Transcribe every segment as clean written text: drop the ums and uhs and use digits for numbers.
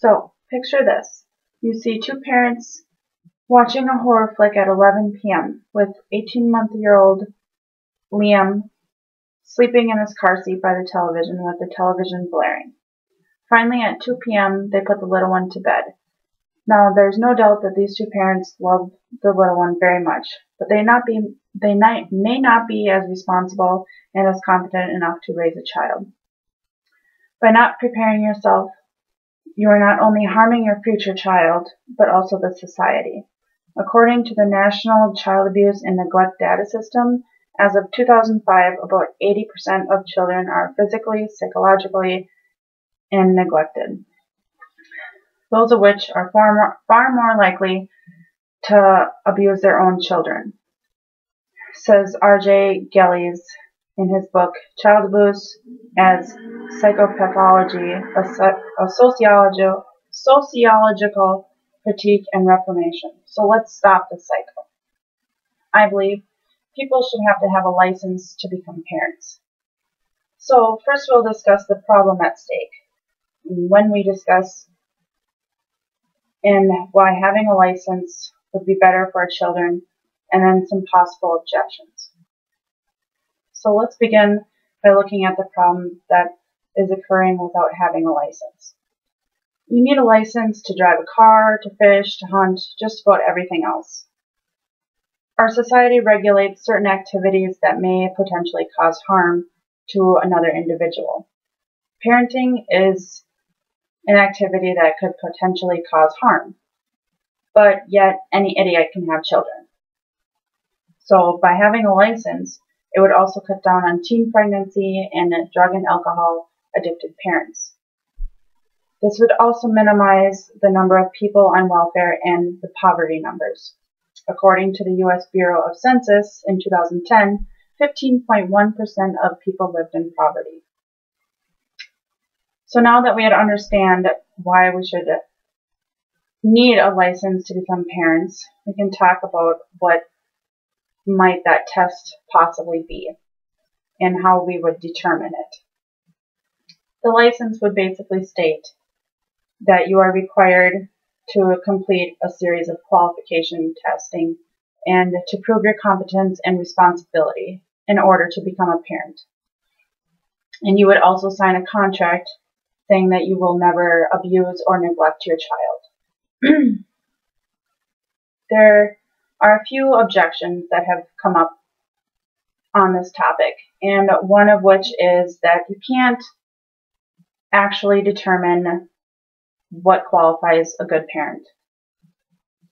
So, picture this. You see two parents watching a horror flick at 11 p.m. with 18-month-old Liam sleeping in his car seat by the television with the television blaring. Finally, at 2 p.m., they put the little one to bed. Now, there's no doubt that these two parents love the little one very much, but they may not be as responsible and as competent enough to raise a child. By not preparing yourself, you are not only harming your future child, but also the society. According to the National Child Abuse and Neglect Data System, as of 2005, about 80% of children are physically, psychologically, and neglected, those of which are far more likely to abuse their own children, says R.J. Gelles in his book, Child Abuse as Psychopathology, a Sociological Critique and Reformation. So let's stop the cycle. I believe people should have to have a license to become parents. So first we'll discuss the problem at stake. When we discuss and why having a license would be better for our children, and then some possible objections. So let's begin by looking at the problem that is occurring without having a license. You need a license to drive a car, to fish, to hunt, just about everything else. Our society regulates certain activities that may potentially cause harm to another individual. Parenting is an activity that could potentially cause harm, but yet any idiot can have children. So by having a license, it would also cut down on teen pregnancy and drug and alcohol addicted parents. This would also minimize the number of people on welfare and the poverty numbers. According to the U.S. Bureau of Census in 2010, 15.1% of people lived in poverty. So now that we understand why we should need a license to become parents, we can talk about what might that test possibly be and how we would determine it. The license would basically state that you are required to complete a series of qualification testing and to prove your competence and responsibility in order to become a parent. And you would also sign a contract saying that you will never abuse or neglect your child. There are a few objections that have come up on this topic, and one of which is that you can't actually determine what qualifies a good parent,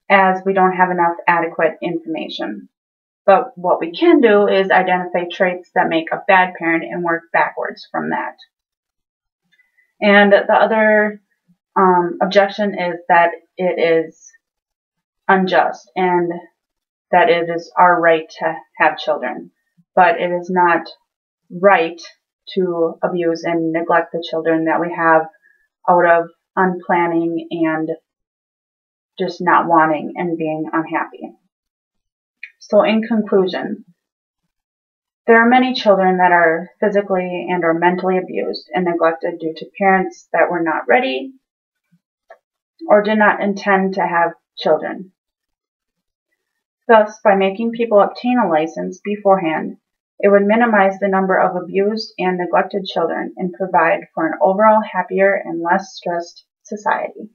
as we don't have enough adequate information. But what we can do is identify traits that make a bad parent and work backwards from that. And the other objection is that it is unjust and that it is our right to have children, but it is not right to abuse and neglect the children that we have out of unplanning and just not wanting and being unhappy. So in conclusion, there are many children that are physically and or mentally abused and neglected due to parents that were not ready or did not intend to have children. Thus, by making people obtain a license beforehand, it would minimize the number of abused and neglected children and provide for an overall happier and less stressed society.